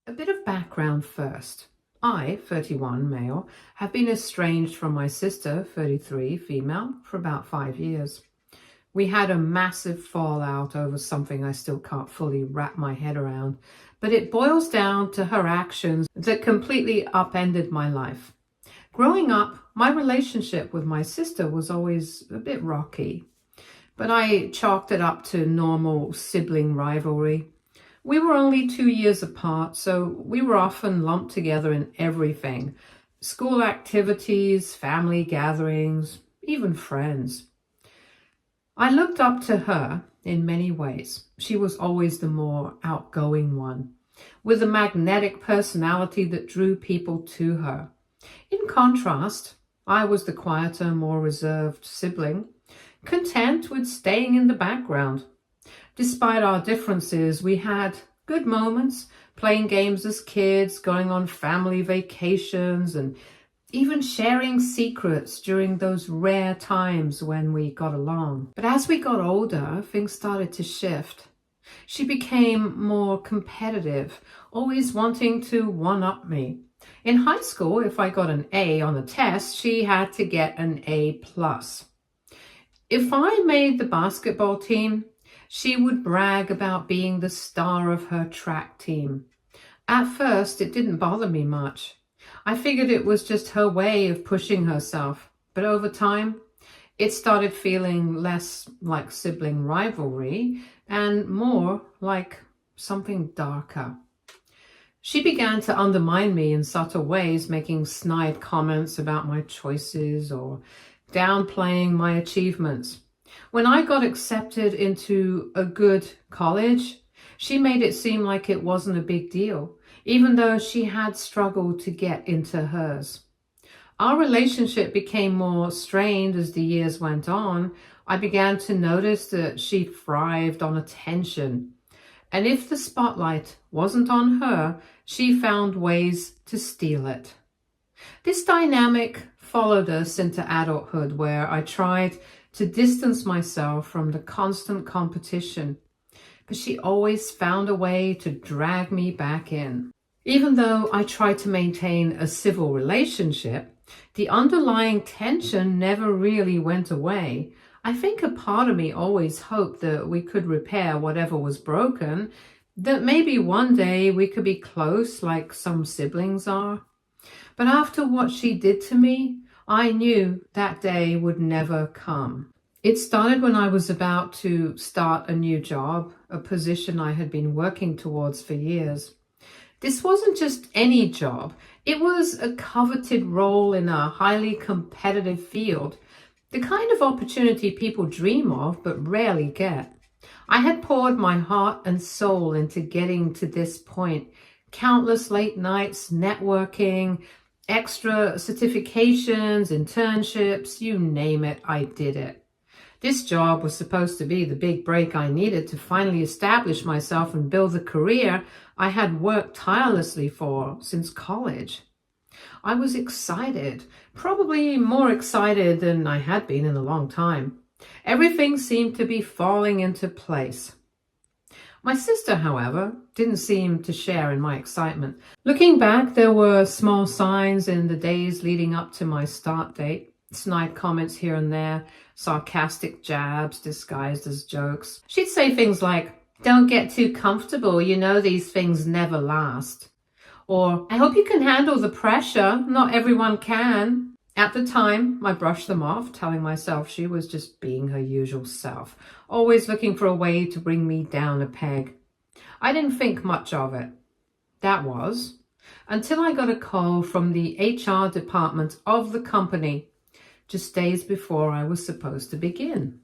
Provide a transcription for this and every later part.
A bit of background first. I, 31 male, have been estranged from my sister, 33 female, for about 5 years. We had a massive fallout over something I still can't fully wrap my head around, but it boils down to her actions that completely upended my life. Growing up, my relationship with my sister was always a bit rocky, but I chalked it up to normal sibling rivalry. We were only 2 years apart, so we were often lumped together in everything. School activities, family gatherings, even friends. I looked up to her in many ways. She was always the more outgoing one, with a magnetic personality that drew people to her. In contrast, I was the quieter, more reserved sibling, content with staying in the background. Despite our differences, we had good moments, playing games as kids, going on family vacations, and even sharing secrets during those rare times when we got along. But as we got older, things started to shift. She became more competitive, always wanting to one-up me. In high school, if I got an A on a test, she had to get an A+. If I made the basketball team, she would brag about being the star of her track team. At first, it didn't bother me much. I figured it was just her way of pushing herself. But over time, it started feeling less like sibling rivalry and more like something darker. She began to undermine me in subtle ways, making snide comments about my choices or downplaying my achievements. When I got accepted into a good college, she made it seem like it wasn't a big deal, even though she had struggled to get into hers. Our relationship became more strained as the years went on. I began to notice that she thrived on attention. And if the spotlight wasn't on her, she found ways to steal it. This dynamic followed us into adulthood, where I tried to distance myself from the constant competition, but she always found a way to drag me back in. Even though I tried to maintain a civil relationship, the underlying tension never really went away. I think a part of me always hoped that we could repair whatever was broken, that maybe one day we could be close like some siblings are. But after what she did to me, I knew that day would never come. It started when I was about to start a new job, a position I had been working towards for years. This wasn't just any job. It was a coveted role in a highly competitive field, the kind of opportunity people dream of but rarely get. I had poured my heart and soul into getting to this point. Countless late nights, networking, extra certifications, internships, you name it, I did it. This job was supposed to be the big break I needed to finally establish myself and build the career I had worked tirelessly for since college. I was excited, probably more excited than I had been in a long time. Everything seemed to be falling into place. My sister, however, didn't seem to share in my excitement. Looking back, there were small signs in the days leading up to my start date. Snide comments here and there, sarcastic jabs disguised as jokes. She'd say things like, "Don't get too comfortable, you know these things never last." Or, "I hope you can handle the pressure, not everyone can." At the time, I brushed them off, telling myself she was just being her usual self, always looking for a way to bring me down a peg. I didn't think much of it. That was until I got a call from the HR department of the company just days before I was supposed to begin.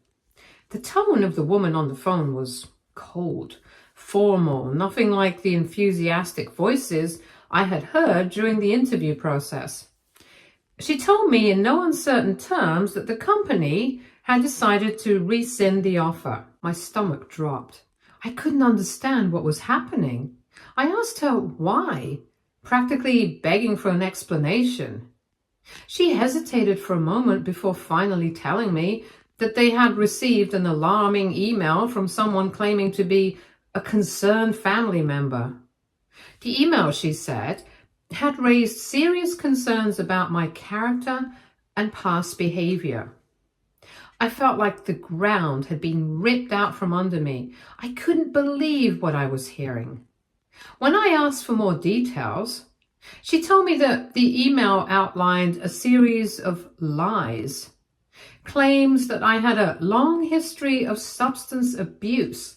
The tone of the woman on the phone was cold, formal, nothing like the enthusiastic voices I had heard during the interview process. She told me in no uncertain terms that the company had decided to rescind the offer. My stomach dropped. I couldn't understand what was happening. I asked her why, practically begging for an explanation. She hesitated for a moment before finally telling me that they had received an alarming email from someone claiming to be a concerned family member. The email, she said, had raised serious concerns about my character and past behavior. I felt like the ground had been ripped out from under me. I couldn't believe what I was hearing. When I asked for more details, she told me that the email outlined a series of lies, claims that I had a long history of substance abuse,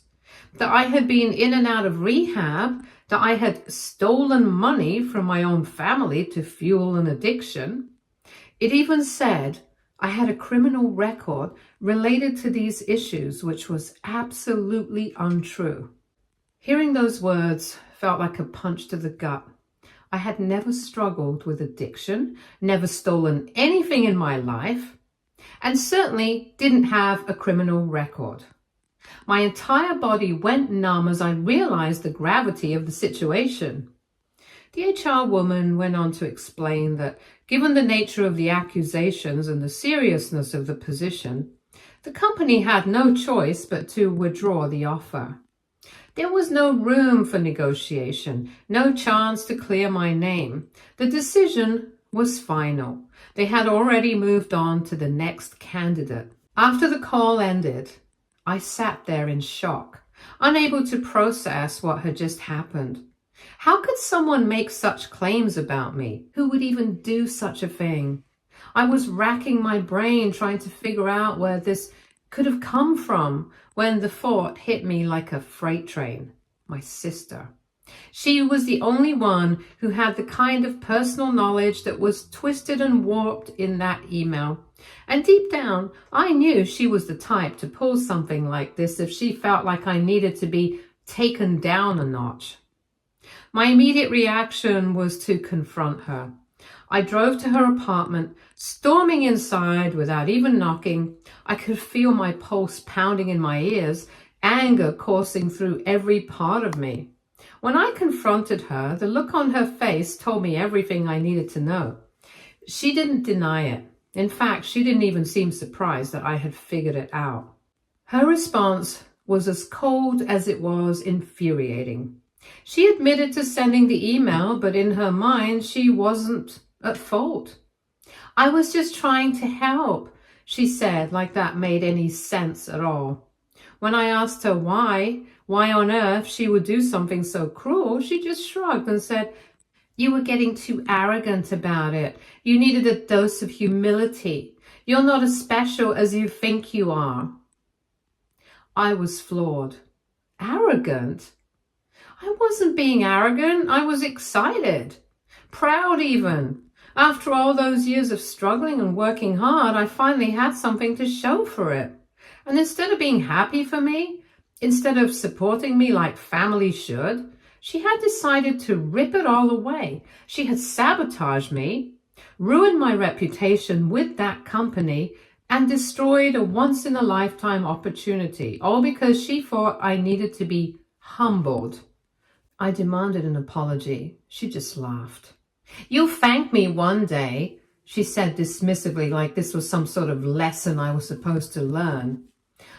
that I had been in and out of rehab, that I had stolen money from my own family to fuel an addiction. It even said I had a criminal record related to these issues, which was absolutely untrue. Hearing those words felt like a punch to the gut. I had never struggled with addiction, never stolen anything in my life, and certainly didn't have a criminal record. My entire body went numb as I realized the gravity of the situation. The HR woman went on to explain that given the nature of the accusations and the seriousness of the position, the company had no choice but to withdraw the offer. There was no room for negotiation, no chance to clear my name. The decision was final. They had already moved on to the next candidate. After the call ended, I sat there in shock, unable to process what had just happened. How could someone make such claims about me? Who would even do such a thing? I was racking my brain trying to figure out where this could have come from when the thought hit me like a freight train. My sister. She was the only one who had the kind of personal knowledge that was twisted and warped in that email. And deep down, I knew she was the type to pull something like this if she felt like I needed to be taken down a notch. My immediate reaction was to confront her. I drove to her apartment, storming inside without even knocking. I could feel my pulse pounding in my ears, anger coursing through every part of me. When I confronted her, the look on her face told me everything I needed to know. She didn't deny it. In fact, she didn't even seem surprised that I had figured it out. Her response was as cold as it was infuriating. She admitted to sending the email, but in her mind, she wasn't at fault. I was just trying to help, she said, like that made any sense at all. When I asked her why on earth she would do something so cruel, she just shrugged and said, "You were getting too arrogant about it. You needed a dose of humility. You're not as special as you think you are." I was floored. Arrogant? I wasn't being arrogant. I was excited. Proud even. After all those years of struggling and working hard, I finally had something to show for it. And instead of being happy for me, instead of supporting me like family should, she had decided to rip it all away. She had sabotaged me, ruined my reputation with that company, and destroyed a once-in-a-lifetime opportunity, all because she thought I needed to be humbled. I demanded an apology. She just laughed. "You'll thank me one day," she said dismissively, like this was some sort of lesson I was supposed to learn.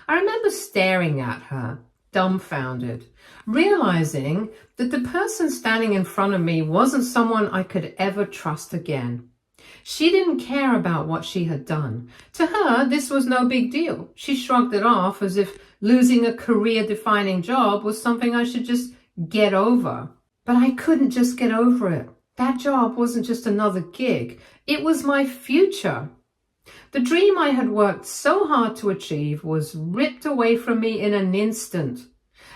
I remember staring at her, dumbfounded, realizing that the person standing in front of me wasn't someone I could ever trust again. She didn't care about what she had done. To her, this was no big deal. She shrugged it off as if losing a career-defining job was something I should just get over. But I couldn't just get over it. That job wasn't just another gig. It was my future. The dream I had worked so hard to achieve was ripped away from me in an instant,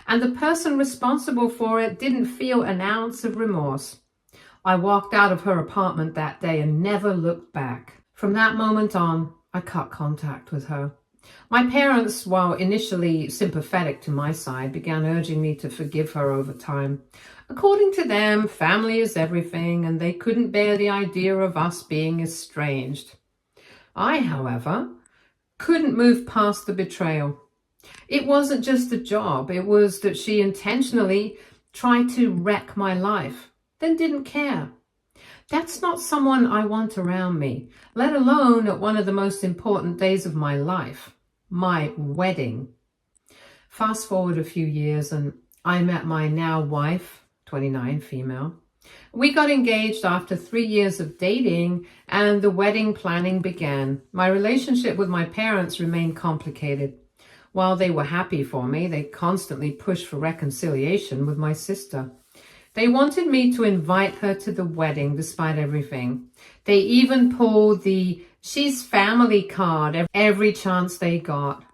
and the person responsible for it didn't feel an ounce of remorse. I walked out of her apartment that day and never looked back. From that moment on, I cut contact with her. My parents, while initially sympathetic to my side, began urging me to forgive her over time. According to them, family is everything, and they couldn't bear the idea of us being estranged. I, however, couldn't move past the betrayal. It wasn't just a job. It was that she intentionally tried to wreck my life, then didn't care. That's not someone I want around me, let alone at one of the most important days of my life, my wedding. Fast forward a few years and I met my now wife, 29, female. We got engaged after 3 years of dating, and the wedding planning began. My relationship with my parents remained complicated. While they were happy for me, they constantly pushed for reconciliation with my sister. They wanted me to invite her to the wedding despite everything. They even pulled the "she's family" card every chance they got.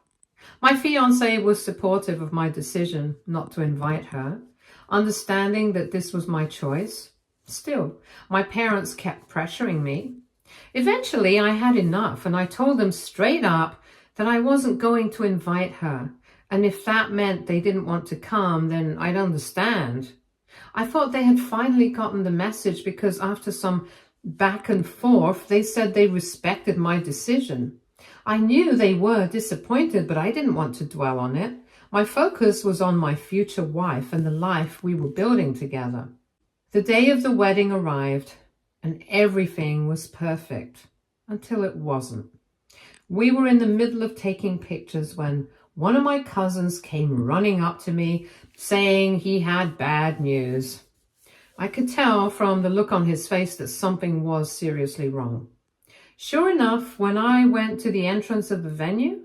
My fiancé was supportive of my decision not to invite her, understanding that this was my choice. Still, my parents kept pressuring me. Eventually, I had enough, and I told them straight up that I wasn't going to invite her, and if that meant they didn't want to come, then I'd understand. I thought they had finally gotten the message because after some back and forth, they said they respected my decision. I knew they were disappointed, but I didn't want to dwell on it. My focus was on my future wife and the life we were building together. The day of the wedding arrived, and everything was perfect until it wasn't. We were in the middle of taking pictures when one of my cousins came running up to me saying he had bad news. I could tell from the look on his face that something was seriously wrong. Sure enough, when I went to the entrance of the venue,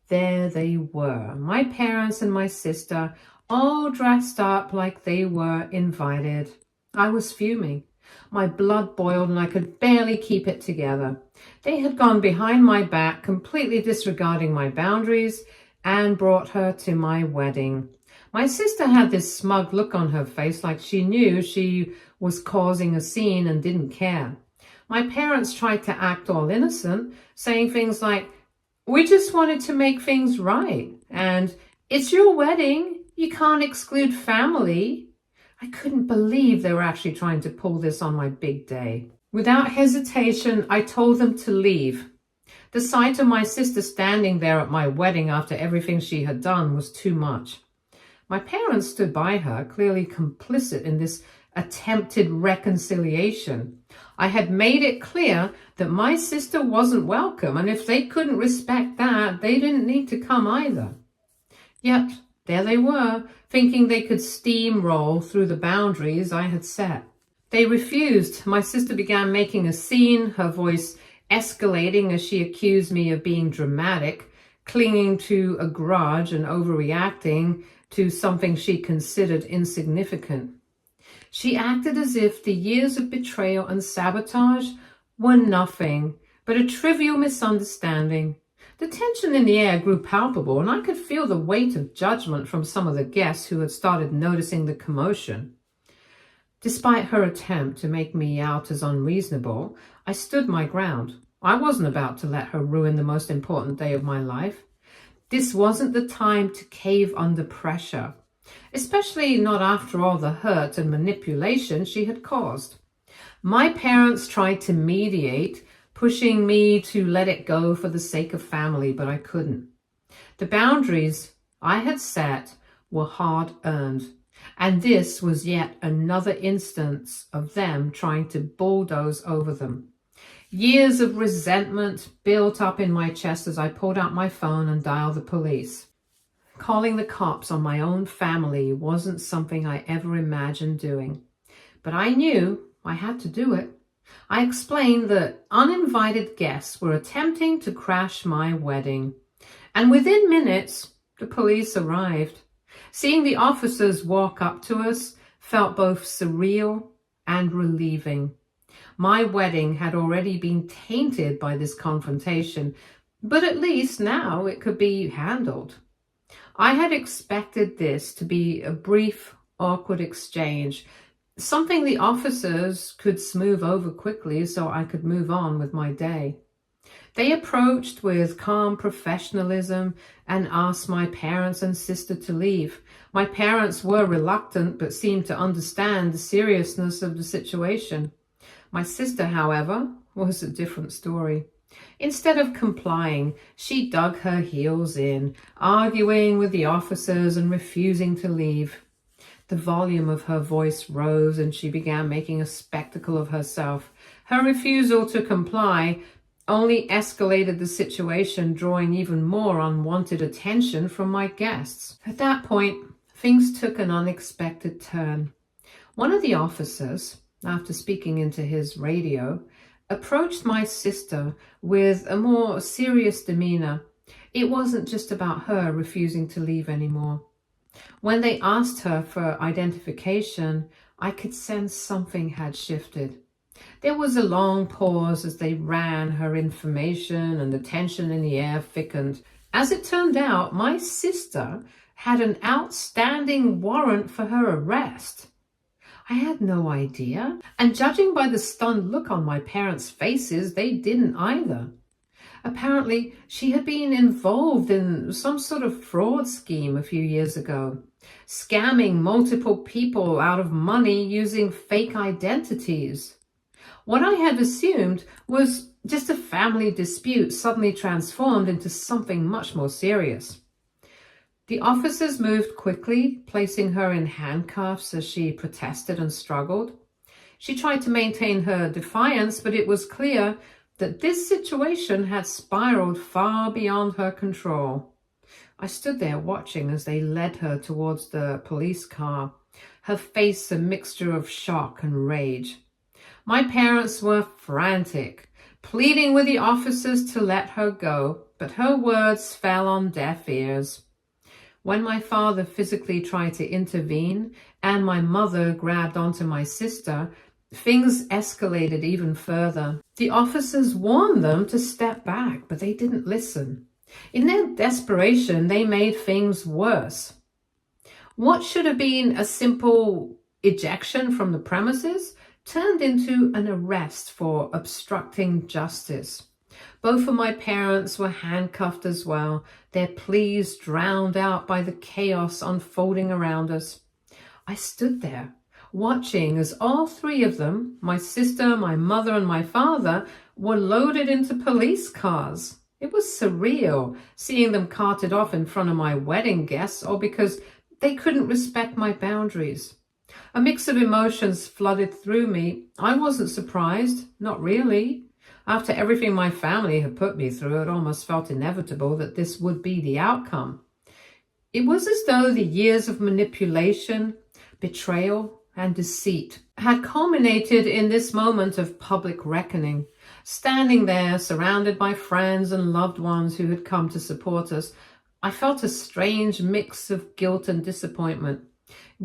there they were, my parents and my sister, all dressed up like they were invited. I was fuming. My blood boiled and I could barely keep it together. They had gone behind my back, completely disregarding my boundaries, and brought her to my wedding. My sister had this smug look on her face like she knew she was causing a scene and didn't care. My parents tried to act all innocent, saying things like, "We just wanted to make things right," and "It's your wedding, you can't exclude family." I couldn't believe they were actually trying to pull this on my big day. Without hesitation, I told them to leave. The sight of my sister standing there at my wedding after everything she had done was too much. My parents stood by her, clearly complicit in this attempted reconciliation. I had made it clear that my sister wasn't welcome, and if they couldn't respect that, they didn't need to come either. Yet, there they were, thinking they could steamroll through the boundaries I had set. They refused. My sister began making a scene, her voice escalating as she accused me of being dramatic, clinging to a grudge and overreacting to something she considered insignificant. She acted as if the years of betrayal and sabotage were nothing but a trivial misunderstanding. The tension in the air grew palpable, and I could feel the weight of judgment from some of the guests who had started noticing the commotion. Despite her attempt to make me out as unreasonable, I stood my ground. I wasn't about to let her ruin the most important day of my life. This wasn't the time to cave under pressure, especially not after all the hurt and manipulation she had caused. My parents tried to mediate, pushing me to let it go for the sake of family, but I couldn't. The boundaries I had set were hard-earned, and this was yet another instance of them trying to bulldoze over them. Years of resentment built up in my chest as I pulled out my phone and dialed the police. Calling the cops on my own family wasn't something I ever imagined doing, but I knew I had to do it. I explained that uninvited guests were attempting to crash my wedding, and within minutes, the police arrived. Seeing the officers walk up to us felt both surreal and relieving. My wedding had already been tainted by this confrontation, but at least now it could be handled. I had expected this to be a brief, awkward exchange, something the officers could smooth over quickly so I could move on with my day. They approached with calm professionalism and asked my parents and sister to leave. My parents were reluctant but seemed to understand the seriousness of the situation. My sister, however, was a different story. Instead of complying, she dug her heels in, arguing with the officers and refusing to leave. The volume of her voice rose and she began making a spectacle of herself. Her refusal to comply only escalated the situation, drawing even more unwanted attention from my guests. At that point, things took an unexpected turn. One of the officers, after speaking into his radio, approached my sister with a more serious demeanor. It wasn't just about her refusing to leave anymore. When they asked her for identification, I could sense something had shifted. There was a long pause as they ran her information, and the tension in the air thickened. As it turned out, my sister had an outstanding warrant for her arrest. I had no idea, and judging by the stunned look on my parents' faces, they didn't either. Apparently, she had been involved in some sort of fraud scheme a few years ago, scamming multiple people out of money using fake identities. What I had assumed was just a family dispute suddenly transformed into something much more serious. The officers moved quickly, placing her in handcuffs as she protested and struggled. She tried to maintain her defiance, but it was clear that this situation had spiraled far beyond her control. I stood there watching as they led her towards the police car, her face a mixture of shock and rage. My parents were frantic, pleading with the officers to let her go, but her words fell on deaf ears. When my father physically tried to intervene and my mother grabbed onto my sister, things escalated even further. The officers warned them to step back, but they didn't listen. In their desperation, they made things worse. What should have been a simple ejection from the premises turned into an arrest for obstructing justice. Both of my parents were handcuffed as well, their pleas drowned out by the chaos unfolding around us. I stood there, watching as all three of them, my sister, my mother, and my father, were loaded into police cars. It was surreal, seeing them carted off in front of my wedding guests, all because they couldn't respect my boundaries. A mix of emotions flooded through me. I wasn't surprised, not really. After everything my family had put me through, it almost felt inevitable that this would be the outcome. It was as though the years of manipulation, betrayal, and deceit had culminated in this moment of public reckoning. Standing there, surrounded by friends and loved ones who had come to support us, I felt a strange mix of guilt and disappointment.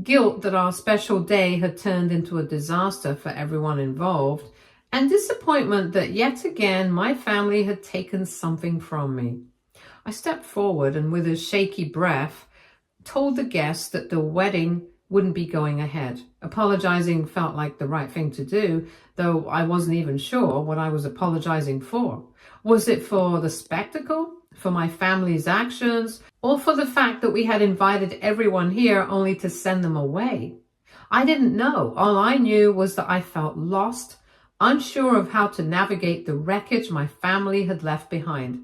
Guilt that our special day had turned into a disaster for everyone involved, and disappointment that yet again my family had taken something from me. I stepped forward and with a shaky breath told the guests that the wedding wouldn't be going ahead. Apologizing felt like the right thing to do, though I wasn't even sure what I was apologizing for. Was it for the spectacle, for my family's actions, or for the fact that we had invited everyone here only to send them away? I didn't know. All I knew was that I felt lost, unsure of how to navigate the wreckage my family had left behind.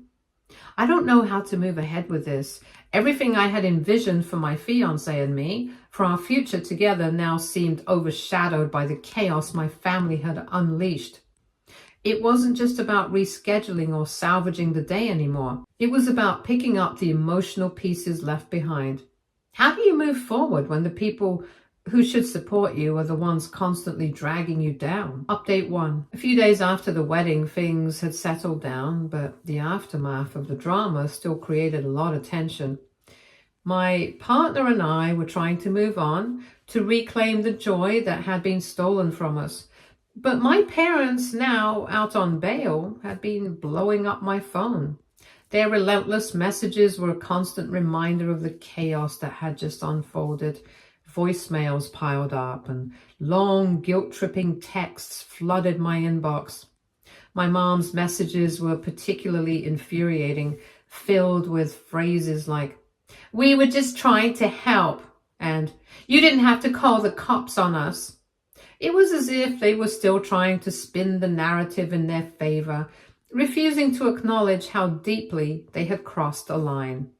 I don't know how to move ahead with this. Everything I had envisioned for my fiancé and me, for our future together, now seemed overshadowed by the chaos my family had unleashed. It wasn't just about rescheduling or salvaging the day anymore. It was about picking up the emotional pieces left behind. How do you move forward when the people who should support you are the ones constantly dragging you down? Update 1. A few days after the wedding, things had settled down, but the aftermath of the drama still created a lot of tension. My partner and I were trying to move on, to reclaim the joy that had been stolen from us. But my parents, now out on bail, had been blowing up my phone. Their relentless messages were a constant reminder of the chaos that had just unfolded. Voicemails piled up and long guilt-tripping texts flooded my inbox. My mom's messages were particularly infuriating, filled with phrases like, "We were just trying to help," and "You didn't have to call the cops on us." It was as if they were still trying to spin the narrative in their favor, refusing to acknowledge how deeply they had crossed a line.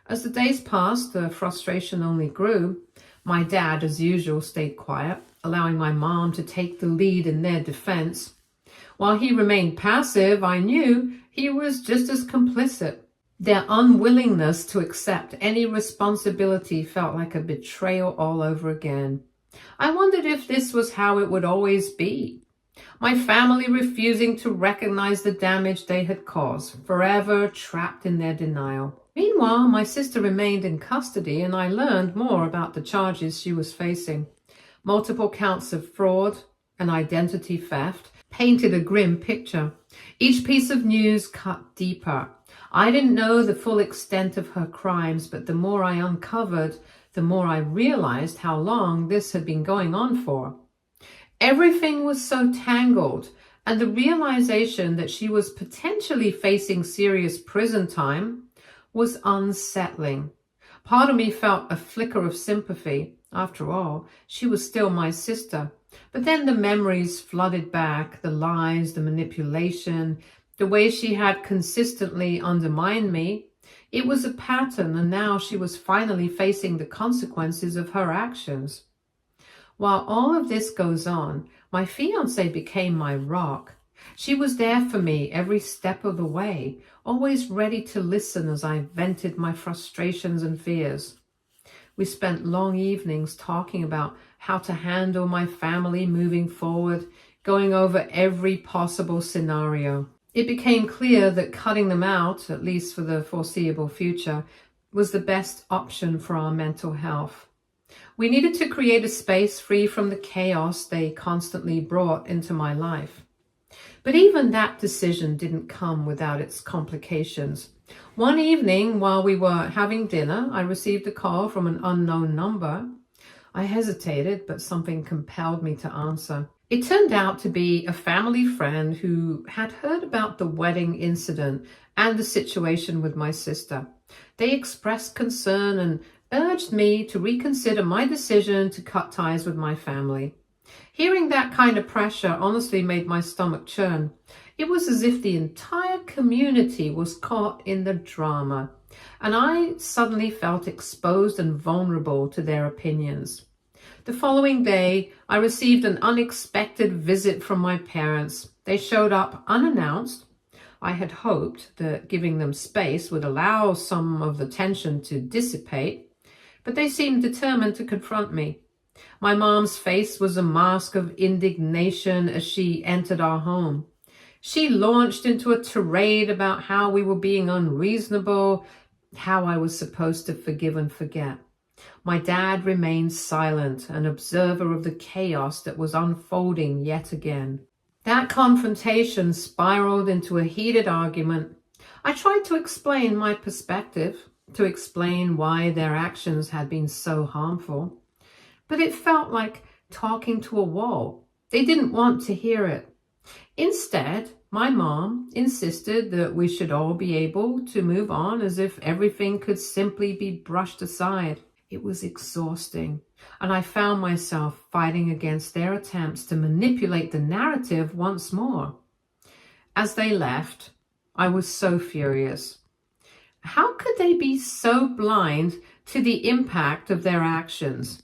As the days passed, the frustration only grew. My dad, as usual, stayed quiet, allowing my mom to take the lead in their defense. While he remained passive, I knew he was just as complicit. Their unwillingness to accept any responsibility felt like a betrayal all over again. I wondered if this was how it would always be. My family refusing to recognize the damage they had caused, forever trapped in their denial. Meanwhile, my sister remained in custody, and I learned more about the charges she was facing. Multiple counts of fraud and identity theft painted a grim picture. Each piece of news cut deeper. I didn't know the full extent of her crimes, but the more I uncovered, the more I realized how long this had been going on for. Everything was so tangled, and the realization that she was potentially facing serious prison time was unsettling. Part of me felt a flicker of sympathy. After all, she was still my sister. But then the memories flooded back, the lies, the manipulation, the way she had consistently undermined me. It was a pattern, and now she was finally facing the consequences of her actions. While all of this goes on, my fiancé became my rock. She was there for me every step of the way, always ready to listen as I vented my frustrations and fears. We spent long evenings talking about how to handle my family moving forward, going over every possible scenario. It became clear that cutting them out, at least for the foreseeable future, was the best option for our mental health. We needed to create a space free from the chaos they constantly brought into my life. But even that decision didn't come without its complications. One evening, while we were having dinner, I received a call from an unknown number. I hesitated, but something compelled me to answer. It turned out to be a family friend who had heard about the wedding incident and the situation with my sister. They expressed concern and urged me to reconsider my decision to cut ties with my family. Hearing that kind of pressure honestly made my stomach churn. It was as if the entire community was caught in the drama, and I suddenly felt exposed and vulnerable to their opinions. The following day, I received an unexpected visit from my parents. They showed up unannounced. I had hoped that giving them space would allow some of the tension to dissipate, but they seemed determined to confront me. My mom's face was a mask of indignation as she entered our home. She launched into a tirade about how we were being unreasonable, how I was supposed to forgive and forget. My dad remained silent, an observer of the chaos that was unfolding yet again. That confrontation spiraled into a heated argument. I tried to explain my perspective, to explain why their actions had been so harmful, but it felt like talking to a wall. They didn't want to hear it. Instead, my mom insisted that we should all be able to move on as if everything could simply be brushed aside. It was exhausting, and I found myself fighting against their attempts to manipulate the narrative once more. As they left, I was so furious. How could they be so blind to the impact of their actions?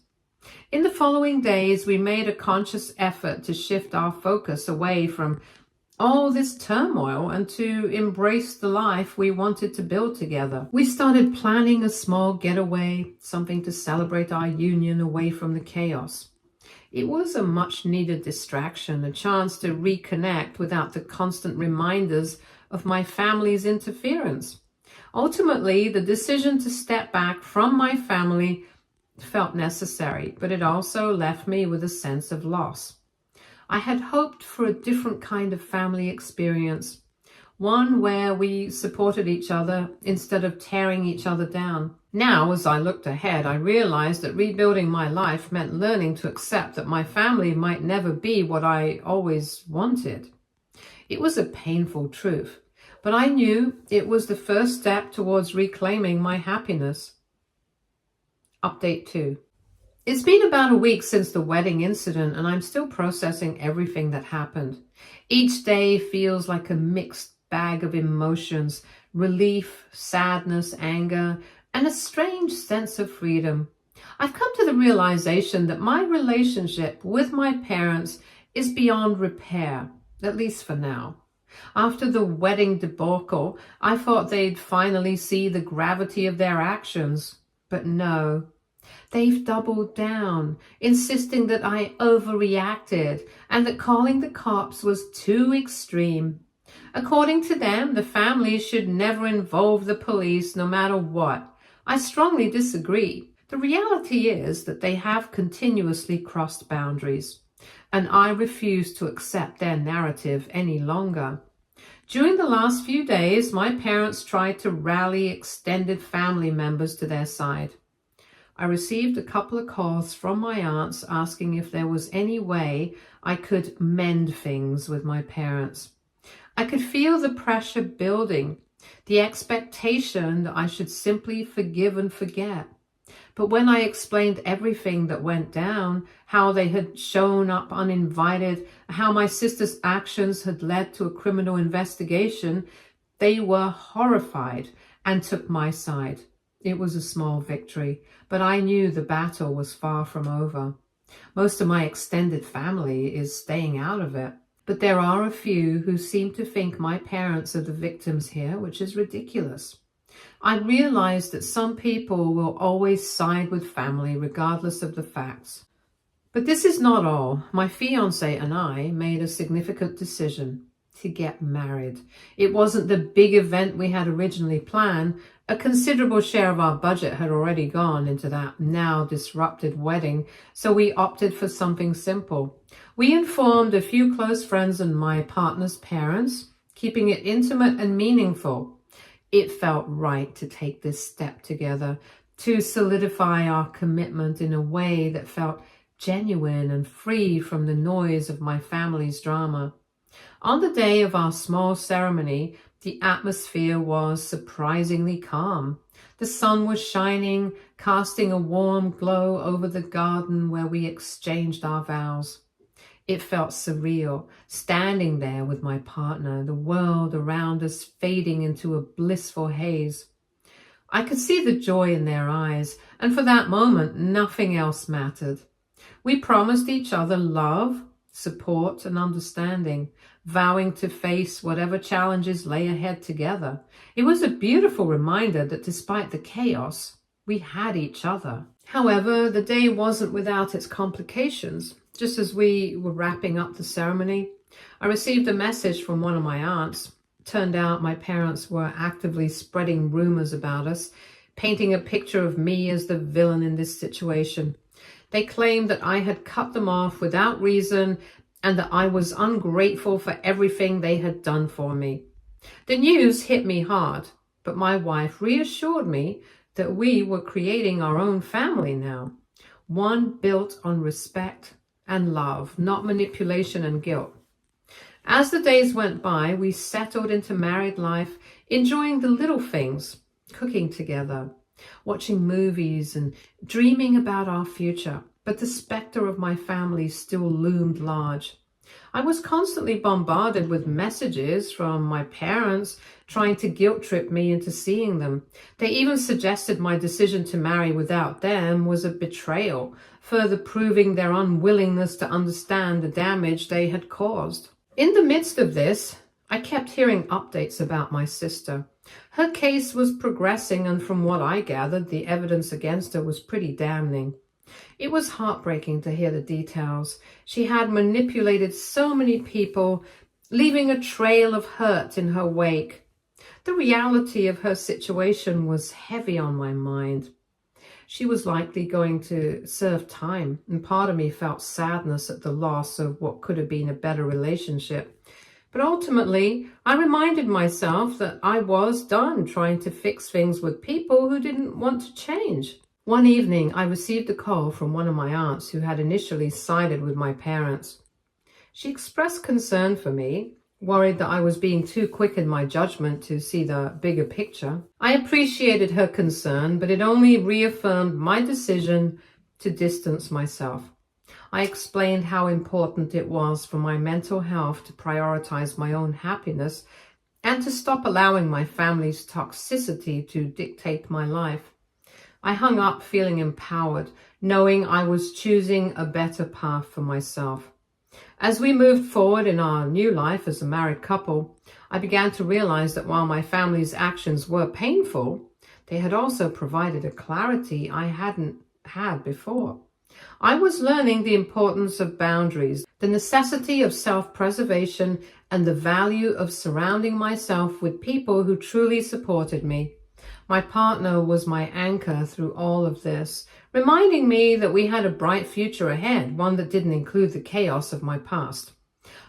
In the following days, we made a conscious effort to shift our focus away from all this turmoil and to embrace the life we wanted to build together. We started planning a small getaway, something to celebrate our union away from the chaos. It was a much needed distraction, a chance to reconnect without the constant reminders of my family's interference. Ultimately, the decision to step back from my family felt necessary, but it also left me with a sense of loss. I had hoped for a different kind of family experience, one where we supported each other instead of tearing each other down. Now, as I looked ahead, I realized that rebuilding my life meant learning to accept that my family might never be what I always wanted. It was a painful truth, but I knew it was the first step towards reclaiming my happiness. Update 2. It's been about a week since the wedding incident, and I'm still processing everything that happened. Each day feels like a mixed bag of emotions, relief, sadness, anger, and a strange sense of freedom. I've come to the realization that my relationship with my parents is beyond repair, at least for now. After the wedding debacle, I thought they'd finally see the gravity of their actions, but no. They've doubled down, insisting that I overreacted and that calling the cops was too extreme. According to them, the family should never involve the police no matter what. I strongly disagree. The reality is that they have continuously crossed boundaries, and I refuse to accept their narrative any longer. During the last few days, my parents tried to rally extended family members to their side. I received a couple of calls from my aunts asking if there was any way I could mend things with my parents. I could feel the pressure building, the expectation that I should simply forgive and forget. But when I explained everything that went down, how they had shown up uninvited, how my sister's actions had led to a criminal investigation, they were horrified and took my side. It was a small victory, but I knew the battle was far from over. Most of my extended family is staying out of it, but there are a few who seem to think my parents are the victims here, which is ridiculous. I realize that some people will always side with family regardless of the facts. But this is not all. My fiancé and I made a significant decision to get married. It wasn't the big event we had originally planned. A considerable share of our budget had already gone into that now disrupted wedding, so we opted for something simple. We informed a few close friends and my partner's parents, keeping it intimate and meaningful. It felt right to take this step together, to solidify our commitment in a way that felt genuine and free from the noise of my family's drama. On the day of our small ceremony, the atmosphere was surprisingly calm. The sun was shining, casting a warm glow over the garden where we exchanged our vows. It felt surreal, standing there with my partner, the world around us fading into a blissful haze. I could see the joy in their eyes, and for that moment, nothing else mattered. We promised each other love, support, and understanding, vowing to face whatever challenges lay ahead together. It was a beautiful reminder that despite the chaos, we had each other. However, the day wasn't without its complications. Just as we were wrapping up the ceremony, I received a message from one of my aunts. It turned out my parents were actively spreading rumors about us, painting a picture of me as the villain in this situation. They claimed that I had cut them off without reason and that I was ungrateful for everything they had done for me. The news hit me hard, but my wife reassured me that we were creating our own family now, one built on respect and love, not manipulation and guilt. As the days went by, we settled into married life, enjoying the little things, cooking together, watching movies and dreaming about our future. But the specter of my family still loomed large. I was constantly bombarded with messages from my parents trying to guilt trip me into seeing them. They even suggested my decision to marry without them was a betrayal, further proving their unwillingness to understand the damage they had caused. In the midst of this, I kept hearing updates about my sister. Her case was progressing, and from what I gathered, the evidence against her was pretty damning. It was heartbreaking to hear the details. She had manipulated so many people, leaving a trail of hurt in her wake. The reality of her situation was heavy on my mind. She was likely going to serve time, and part of me felt sadness at the loss of what could have been a better relationship. But ultimately, I reminded myself that I was done trying to fix things with people who didn't want to change. One evening, I received a call from one of my aunts who had initially sided with my parents. She expressed concern for me, worried that I was being too quick in my judgment to see the bigger picture. I appreciated her concern, but it only reaffirmed my decision to distance myself. I explained how important it was for my mental health to prioritize my own happiness and to stop allowing my family's toxicity to dictate my life. I hung up feeling empowered, knowing I was choosing a better path for myself. As we moved forward in our new life as a married couple, I began to realize that while my family's actions were painful, they had also provided a clarity I hadn't had before. I was learning the importance of boundaries, the necessity of self-preservation, and the value of surrounding myself with people who truly supported me. My partner was my anchor through all of this, reminding me that we had a bright future ahead, one that didn't include the chaos of my past.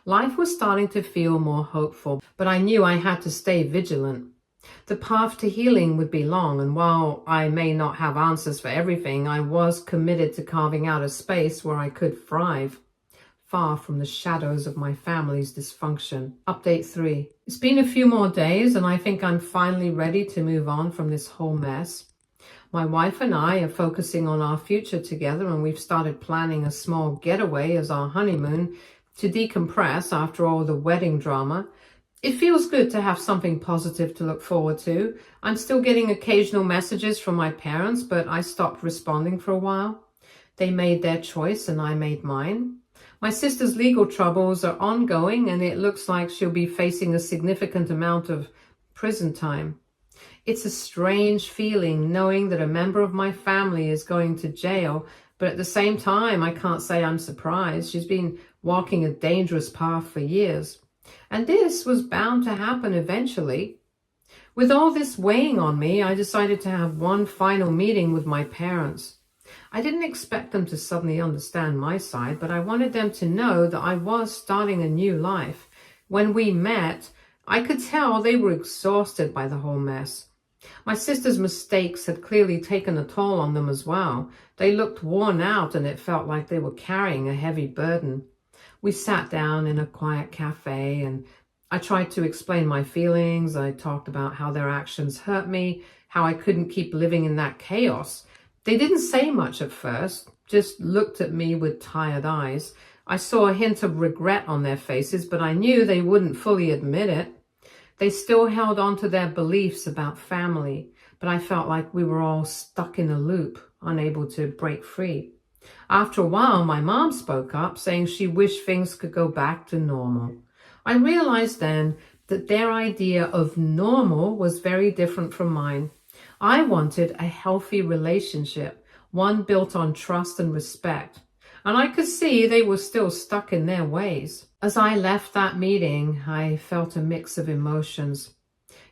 Life was starting to feel more hopeful, but I knew I had to stay vigilant. The path to healing would be long, and while I may not have answers for everything, I was committed to carving out a space where I could thrive, far from the shadows of my family's dysfunction. Update 3. It's been a few more days, and I think I'm finally ready to move on from this whole mess. My wife and I are focusing on our future together, and we've started planning a small getaway as our honeymoon to decompress after all the wedding drama. It feels good to have something positive to look forward to. I'm still getting occasional messages from my parents, but I stopped responding for a while. They made their choice and I made mine. My sister's legal troubles are ongoing, and it looks like she'll be facing a significant amount of prison time. It's a strange feeling knowing that a member of my family is going to jail, but at the same time, I can't say I'm surprised. She's been walking a dangerous path for years. And this was bound to happen eventually. With all this weighing on me, I decided to have one final meeting with my parents. I didn't expect them to suddenly understand my side, but I wanted them to know that I was starting a new life. When we met, I could tell they were exhausted by the whole mess. My sister's mistakes had clearly taken a toll on them as well. They looked worn out, and it felt like they were carrying a heavy burden. We sat down in a quiet cafe, and I tried to explain my feelings. I talked about how their actions hurt me, how I couldn't keep living in that chaos. They didn't say much at first, just looked at me with tired eyes. I saw a hint of regret on their faces, but I knew they wouldn't fully admit it. They still held on to their beliefs about family, but I felt like we were all stuck in a loop, unable to break free. After a while, my mom spoke up, saying she wished things could go back to normal. I realized then that their idea of normal was very different from mine. I wanted a healthy relationship, one built on trust and respect, and I could see they were still stuck in their ways. As I left that meeting, I felt a mix of emotions.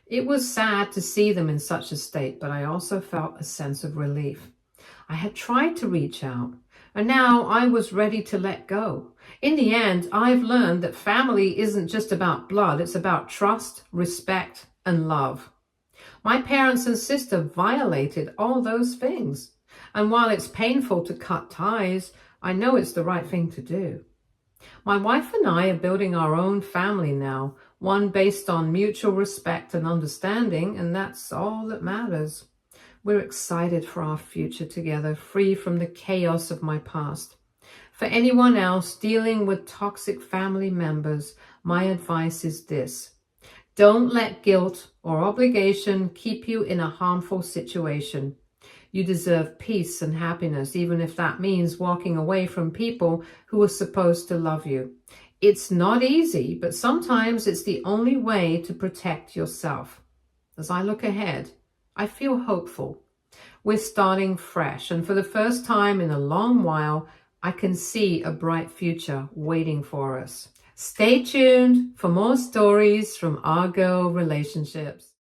It was sad to see them in such a state, but I also felt a sense of relief. I had tried to reach out, and now I was ready to let go. In the end, I've learned that family isn't just about blood, it's about trust, respect, and love. My parents and sister violated all those things. And while it's painful to cut ties, I know it's the right thing to do. My wife and I are building our own family now, one based on mutual respect and understanding, and that's all that matters. We're excited for our future together, free from the chaos of my past. For anyone else dealing with toxic family members, my advice is this: don't let guilt or obligation keep you in a harmful situation. You deserve peace and happiness, even if that means walking away from people who are supposed to love you. It's not easy, but sometimes it's the only way to protect yourself. As I look ahead, I feel hopeful. We're starting fresh, and for the first time in a long while, I can see a bright future waiting for us. Stay tuned for more stories from our girl relationships.